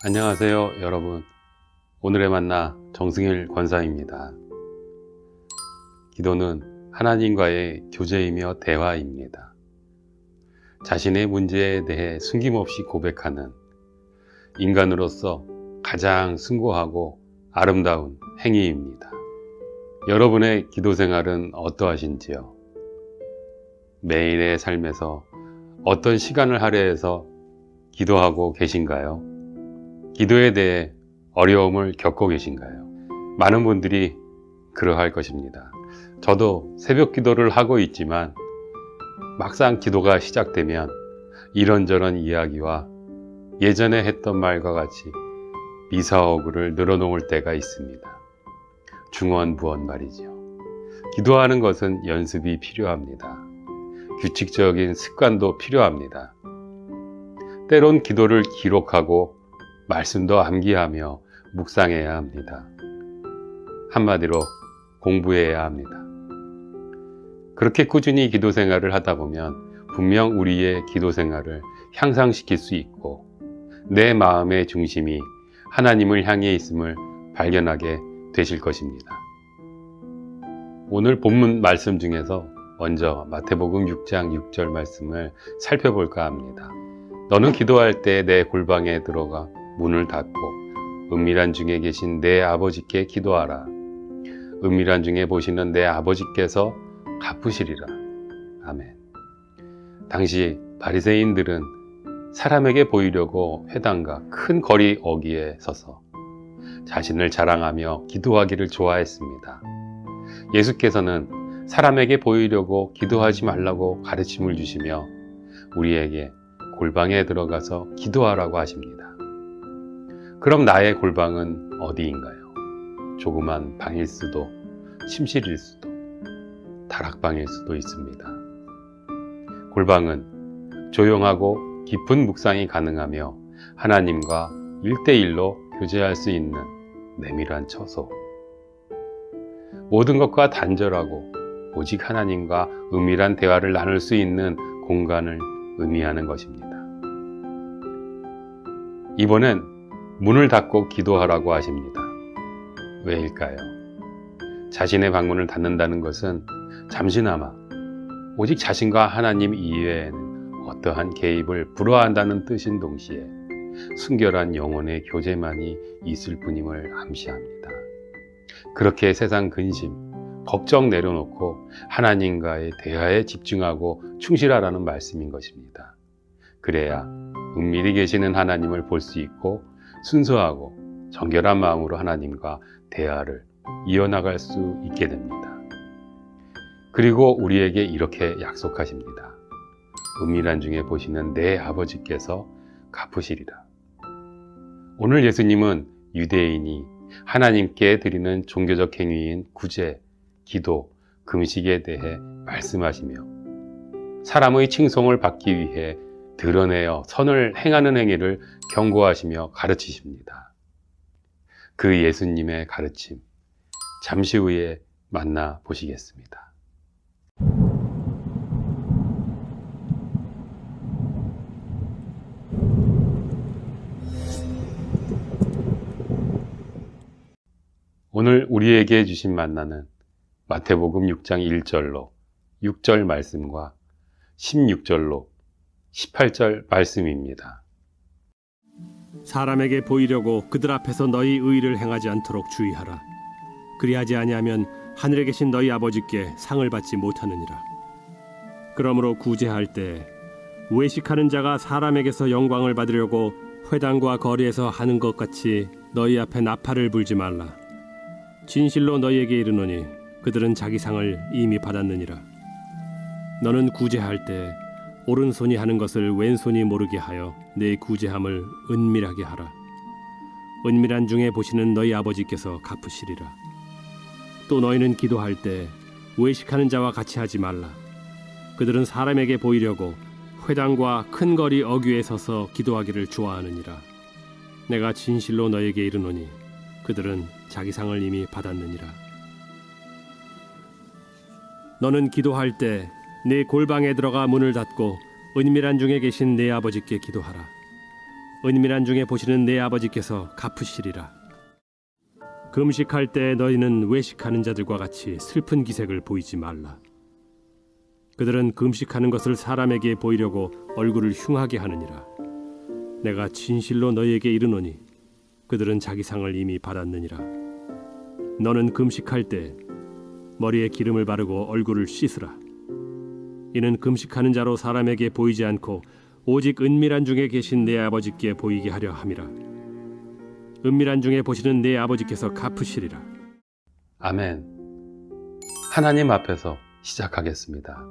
안녕하세요, 여러분. 오늘의 만나 정승일 권사입니다. 기도는 하나님과의 교제이며 대화입니다. 자신의 문제에 대해 숨김없이 고백하는 인간으로서 가장 숭고하고 아름다운 행위입니다. 여러분의 기도 생활은 어떠하신지요? 매일의 삶에서 어떤 시간을 할애해서 기도하고 계신가요? 기도에 대해 어려움을 겪고 계신가요? 많은 분들이 그러할 것입니다. 저도 새벽 기도를 하고 있지만 막상 기도가 시작되면 이런저런 이야기와 예전에 했던 말과 같이 미사오구를 늘어놓을 때가 있습니다. 중언부언 말이죠. 기도하는 것은 연습이 필요합니다. 규칙적인 습관도 필요합니다. 때론 기도를 기록하고 말씀도 암기하며 묵상해야 합니다. 한마디로 공부해야 합니다. 그렇게 꾸준히 기도 생활을 하다 보면 분명 우리의 기도 생활을 향상시킬 수 있고 내 마음의 중심이 하나님을 향해 있음을 발견하게 되실 것입니다. 오늘 본문 말씀 중에서 먼저 마태복음 6장 6절 말씀을 살펴볼까 합니다. 너는 기도할 때 내 골방에 들어가 문을 닫고 은밀한 중에 계신 내 아버지께 기도하라. 은밀한 중에 보시는 내 아버지께서 갚으시리라. 아멘. 당시 바리새인들은 사람에게 보이려고 회당과 큰 거리 어귀에 서서 자신을 자랑하며 기도하기를 좋아했습니다. 예수께서는 사람에게 보이려고 기도하지 말라고 가르침을 주시며 우리에게 골방에 들어가서 기도하라고 하십니다. 그럼 나의 골방은 어디인가요? 조그만 방일 수도, 침실일 수도, 다락방일 수도 있습니다. 골방은 조용하고 깊은 묵상이 가능하며 하나님과 1대1로 교제할 수 있는 내밀한 처소. 모든 것과 단절하고 오직 하나님과 은밀한 대화를 나눌 수 있는 공간을 의미하는 것입니다. 이번엔 문을 닫고 기도하라고 하십니다. 왜일까요? 자신의 방문을 닫는다는 것은 잠시나마 오직 자신과 하나님 이외에는 어떠한 개입을 불허한다는 뜻인 동시에 순결한 영혼의 교제만이 있을 뿐임을 암시합니다. 그렇게 세상 근심, 걱정 내려놓고 하나님과의 대화에 집중하고 충실하라는 말씀인 것입니다. 그래야 은밀히 계시는 하나님을 볼 수 있고 순수하고 정결한 마음으로 하나님과 대화를 이어나갈 수 있게 됩니다. 그리고 우리에게 이렇게 약속하십니다. 은밀한 중에 보시는 내 아버지께서 갚으시리라. 오늘 예수님은 유대인이 하나님께 드리는 종교적 행위인 구제, 기도, 금식에 대해 말씀하시며 사람의 칭송을 받기 위해 드러내어 선을 행하는 행위를 경고하시며 가르치십니다. 그 예수님의 가르침, 잠시 후에 만나 보시겠습니다. 오늘 우리에게 주신 만나는 마태복음 6장 1절로 6절 말씀과 16절로 18절 말씀입니다. 사람에게 보이려고 그들 앞에서 너희 의를 행하지 않도록 주의하라. 그리하지 아니하면 하늘에 계신 너희 아버지께 상을 받지 못하느니라. 그러므로 구제할 때 외식하는 자가 사람에게서 영광을 받으려고 회당과 거리에서 하는 것 같이 너희 앞에 나팔을 불지 말라. 진실로 너희에게 이르노니 그들은 자기 상을 이미 받았느니라. 너는 구제할 때 오른손이 하는 것을 왼손이 모르게 하여 내 구제함을 은밀하게 하라. 은밀한 중에 보시는 너희 아버지께서 갚으시리라. 또 너희는 기도할 때 외식하는 자와 같이 하지 말라. 그들은 사람에게 보이려고 회당과 큰 거리 어귀에 서서 기도하기를 좋아하느니라. 내가 진실로 너희에게 이르노니 그들은 자기 상을 이미 받았느니라. 너는 기도할 때 네 골방에 들어가 문을 닫고 은밀한 중에 계신 내 아버지께 기도하라. 은밀한 중에 보시는 내 아버지께서 갚으시리라. 금식할 때 너희는 외식하는 자들과 같이 슬픈 기색을 보이지 말라. 그들은 금식하는 것을 사람에게 보이려고 얼굴을 흉하게 하느니라. 내가 진실로 너희에게 이르노니 그들은 자기 상을 이미 받았느니라. 너는 금식할 때 머리에 기름을 바르고 얼굴을 씻으라. 이는 금식하는 자로 사람에게 보이지 않고 오직 은밀한 중에 계신 내 아버지께 보이게 하려 함이라. 은밀한 중에 보시는 내 아버지께서 갚으시리라. 아멘. 하나님 앞에서 시작하겠습니다.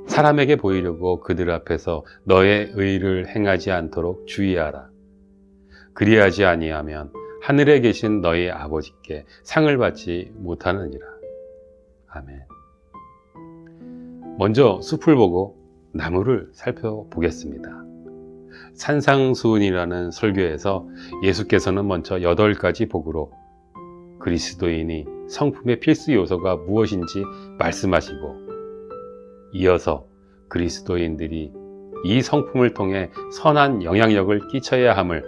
사람에게 보이려고 그들 앞에서 너의 의를 행하지 않도록 주의하라. 그리하지 아니하면 하늘에 계신 너희 아버지께 상을 받지 못하느니라. 아멘. 먼저 숲을 보고 나무를 살펴보겠습니다. 산상수훈이라는 설교에서 예수께서는 먼저 8가지 복으로 그리스도인이 성품의 필수 요소가 무엇인지 말씀하시고, 이어서 그리스도인들이 이 성품을 통해 선한 영향력을 끼쳐야 함을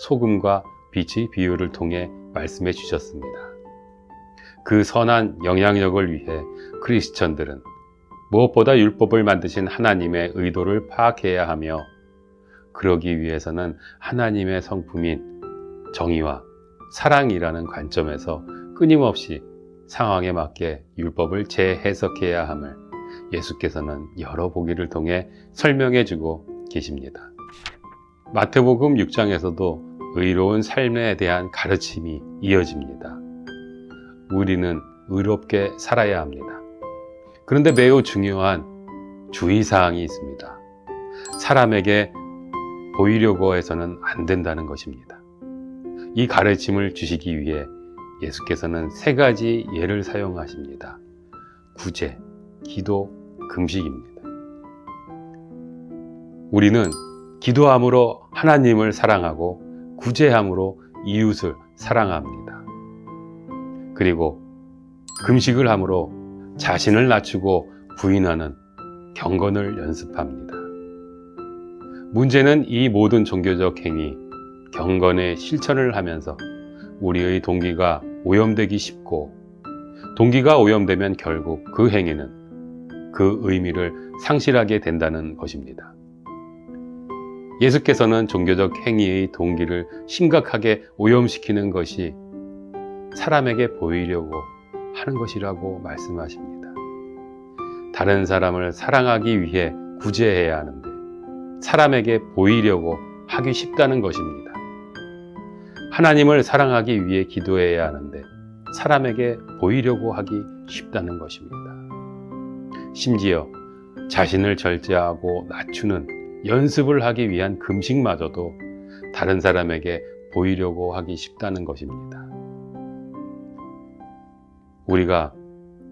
소금과 빛의 비유를 통해 말씀해 주셨습니다. 그 선한 영향력을 위해 크리스천들은 무엇보다 율법을 만드신 하나님의 의도를 파악해야 하며, 그러기 위해서는 하나님의 성품인 정의와 사랑이라는 관점에서 끊임없이 상황에 맞게 율법을 재해석해야 함을 예수께서는 여러 보기를 통해 설명해 주고 계십니다. 마태복음 6장에서도 의로운 삶에 대한 가르침이 이어집니다. 우리는 의롭게 살아야 합니다. 그런데 매우 중요한 주의사항이 있습니다. 사람에게 보이려고 해서는 안 된다는 것입니다. 이 가르침을 주시기 위해 예수께서는 3가지 예를 사용하십니다. 구제, 기도, 금식입니다. 우리는 기도함으로 하나님을 사랑하고 구제함으로 이웃을 사랑합니다. 그리고 금식을 함으로 자신을 낮추고 부인하는 경건을 연습합니다. 문제는 이 모든 종교적 행위, 경건의 실천을 하면서 우리의 동기가 오염되기 쉽고, 동기가 오염되면 결국 그 행위는 그 의미를 상실하게 된다는 것입니다. 예수께서는 종교적 행위의 동기를 심각하게 오염시키는 것이 사람에게 보이려고 하는 것이라고 말씀하십니다. 다른 사람을 사랑하기 위해 구제해야 하는데 사람에게 보이려고 하기 쉽다는 것입니다. 하나님을 사랑하기 위해 기도해야 하는데 사람에게 보이려고 하기 쉽다는 것입니다. 심지어 자신을 절제하고 낮추는 연습을 하기 위한 금식마저도 다른 사람에게 보이려고 하기 쉽다는 것입니다. 우리가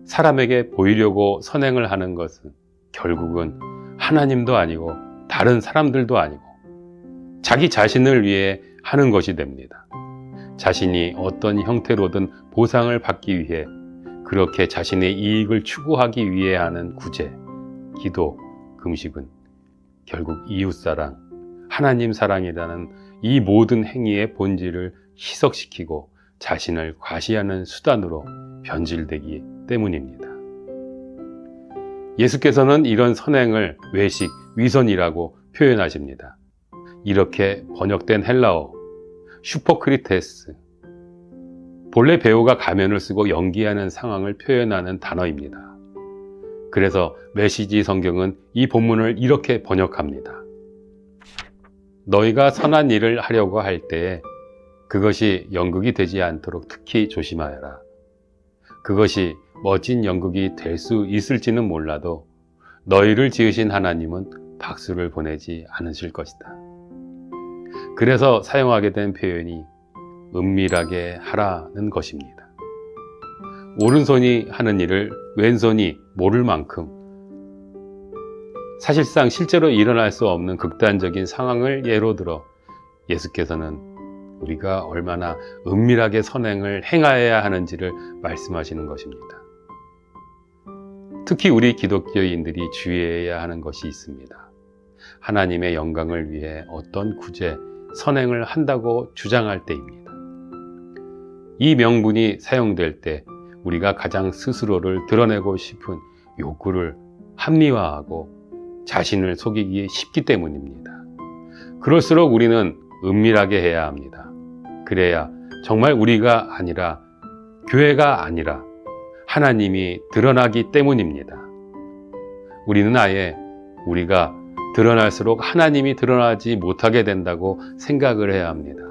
사람에게 보이려고 선행을 하는 것은 결국은 하나님도 아니고 다른 사람들도 아니고 자기 자신을 위해 하는 것이 됩니다. 자신이 어떤 형태로든 보상을 받기 위해, 그렇게 자신의 이익을 추구하기 위해 하는 구제, 기도, 금식은 결국 이웃사랑, 하나님 사랑이라는 이 모든 행위의 본질을 희석시키고 자신을 과시하는 수단으로 변질되기 때문입니다. 예수께서는 이런 선행을 외식, 위선이라고 표현하십니다. 이렇게 번역된 헬라어 슈퍼크리테스, 본래 배우가 가면을 쓰고 연기하는 상황을 표현하는 단어입니다. 그래서 메시지 성경은 이 본문을 이렇게 번역합니다. 너희가 선한 일을 하려고 할 때에 그것이 연극이 되지 않도록 특히 조심하여라. 그것이 멋진 연극이 될 수 있을지는 몰라도 너희를 지으신 하나님은 박수를 보내지 않으실 것이다. 그래서 사용하게 된 표현이 은밀하게 하라는 것입니다. 오른손이 하는 일을 왼손이 모를 만큼 사실상 실제로 일어날 수 없는 극단적인 상황을 예로 들어 예수께서는 우리가 얼마나 은밀하게 선행을 행하여야 하는지를 말씀하시는 것입니다. 특히 우리 기독교인들이 주의해야 하는 것이 있습니다. 하나님의 영광을 위해 어떤 구제, 선행을 한다고 주장할 때입니다. 이 명분이 사용될 때 우리가 가장 스스로를 드러내고 싶은 욕구를 합리화하고 자신을 속이기 쉽기 때문입니다. 그럴수록 우리는 은밀하게 해야 합니다. 그래야 정말 우리가 아니라 교회가 아니라 하나님이 드러나기 때문입니다. 우리는 아예 우리가 드러날수록 하나님이 드러나지 못하게 된다고 생각을 해야 합니다.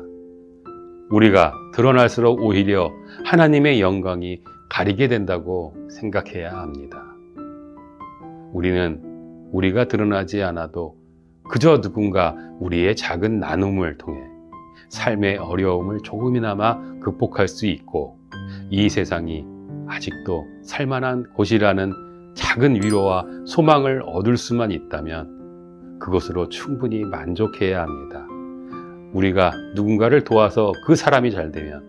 우리가 드러날수록 오히려 하나님의 영광이 가리게 된다고 생각해야 합니다. 우리는 우리가 드러나지 않아도 그저 누군가 우리의 작은 나눔을 통해 삶의 어려움을 조금이나마 극복할 수 있고 이 세상이 아직도 살만한 곳이라는 작은 위로와 소망을 얻을 수만 있다면 그것으로 충분히 만족해야 합니다. 우리가 누군가를 도와서 그 사람이 잘 되면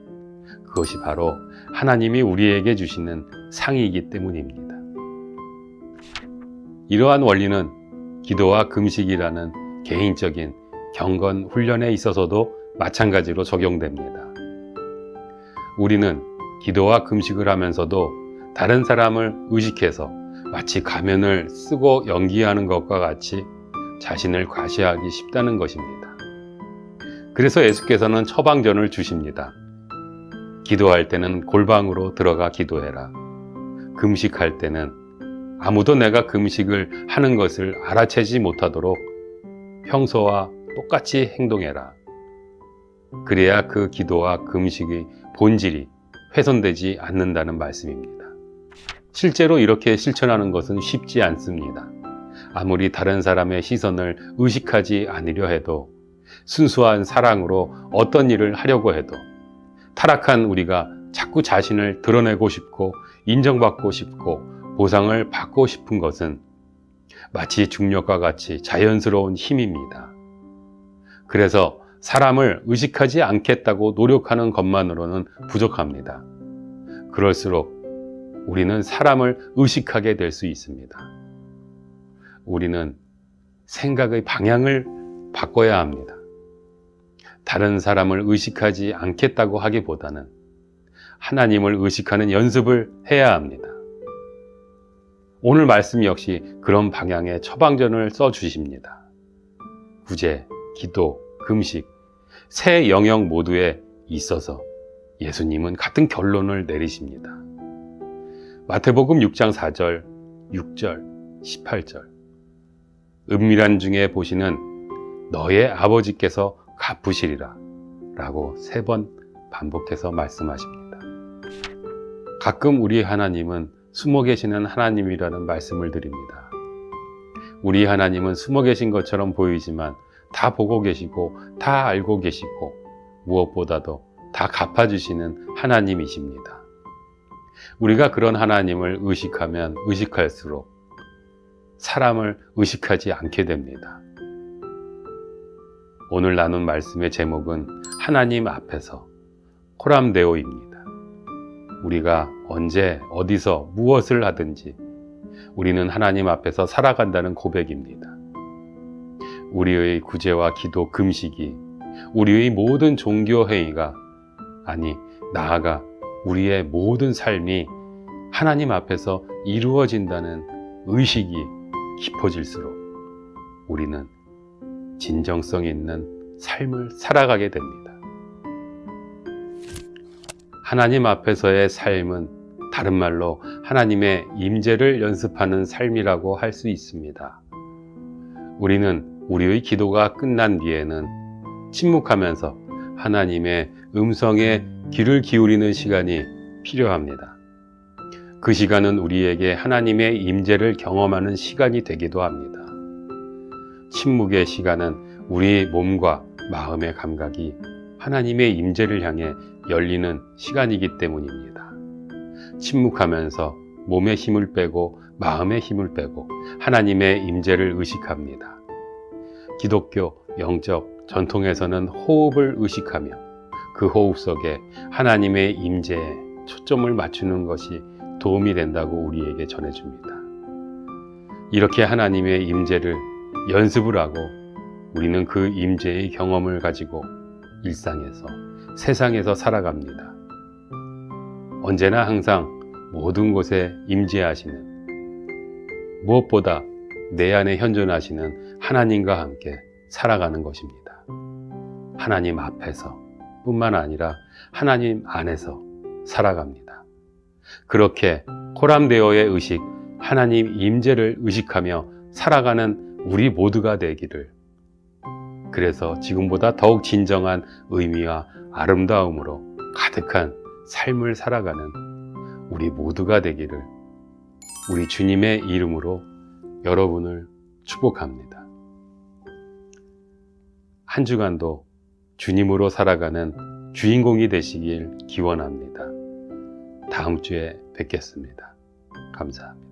그것이 바로 하나님이 우리에게 주시는 상이기 때문입니다. 이러한 원리는 기도와 금식이라는 개인적인 경건 훈련에 있어서도 마찬가지로 적용됩니다. 우리는 기도와 금식을 하면서도 다른 사람을 의식해서 마치 가면을 쓰고 연기하는 것과 같이 자신을 과시하기 쉽다는 것입니다. 그래서 예수께서는 처방전을 주십니다. 기도할 때는 골방으로 들어가 기도해라. 금식할 때는 아무도 내가 금식을 하는 것을 알아채지 못하도록 평소와 똑같이 행동해라. 그래야 그 기도와 금식의 본질이 훼손되지 않는다는 말씀입니다. 실제로 이렇게 실천하는 것은 쉽지 않습니다. 아무리 다른 사람의 시선을 의식하지 않으려 해도 순수한 사랑으로 어떤 일을 하려고 해도 타락한 우리가 자꾸 자신을 드러내고 싶고 인정받고 싶고 보상을 받고 싶은 것은 마치 중력과 같이 자연스러운 힘입니다. 그래서 사람을 의식하지 않겠다고 노력하는 것만으로는 부족합니다. 그럴수록 우리는 사람을 의식하게 될 수 있습니다. 우리는 생각의 방향을 바꿔야 합니다. 다른 사람을 의식하지 않겠다고 하기보다는 하나님을 의식하는 연습을 해야 합니다. 오늘 말씀 역시 그런 방향의 처방전을 써주십니다. 구제, 기도, 금식, 세 영역 모두에 있어서 예수님은 같은 결론을 내리십니다. 마태복음 6장 4절, 6절, 18절 은밀한 중에 보시는 너의 아버지께서 갚으시리라 라고 3번 반복해서 말씀하십니다. 가끔 우리 하나님은 숨어 계시는 하나님이라는 말씀을 드립니다. 우리 하나님은 숨어 계신 것처럼 보이지만 다 보고 계시고 다 알고 계시고 무엇보다도 다 갚아주시는 하나님이십니다. 우리가 그런 하나님을 의식하면 의식할수록 사람을 의식하지 않게 됩니다. 오늘 나눈 말씀의 제목은 하나님 앞에서 코람데오입니다. 우리가 언제 어디서 무엇을 하든지 우리는 하나님 앞에서 살아간다는 고백입니다. 우리의 구제와 기도, 금식이 우리의 모든 종교 행위가 아니 나아가 우리의 모든 삶이 하나님 앞에서 이루어진다는 의식이 깊어질수록 우리는 진정성 있는 삶을 살아가게 됩니다. 하나님 앞에서의 삶은 다른 말로 하나님의 임재를 연습하는 삶이라고 할 수 있습니다. 우리는 우리의 기도가 끝난 뒤에는 침묵하면서 하나님의 음성에 귀를 기울이는 시간이 필요합니다. 그 시간은 우리에게 하나님의 임재를 경험하는 시간이 되기도 합니다. 침묵의 시간은 우리 몸과 마음의 감각이 하나님의 임재를 향해 열리는 시간이기 때문입니다. 침묵하면서 몸의 힘을 빼고 마음의 힘을 빼고 하나님의 임재를 의식합니다. 기독교 영적 전통에서는 호흡을 의식하며 그 호흡 속에 하나님의 임재에 초점을 맞추는 것이 도움이 된다고 우리에게 전해줍니다. 이렇게 하나님의 임재를 연습을 하고 우리는 그 임재의 경험을 가지고 일상에서, 세상에서 살아갑니다. 언제나 항상 모든 곳에 임재하시는, 무엇보다 내 안에 현존하시는 하나님과 함께 살아가는 것입니다. 하나님 앞에서 뿐만 아니라 하나님 안에서 살아갑니다. 그렇게 코람데오의 의식, 하나님 임재를 의식하며 살아가는 우리 모두가 되기를, 그래서 지금보다 더욱 진정한 의미와 아름다움으로 가득한 삶을 살아가는 우리 모두가 되기를 우리 주님의 이름으로 여러분을 축복합니다. 한 주간도 주님으로 살아가는 주인공이 되시길 기원합니다. 다음 주에 뵙겠습니다. 감사합니다.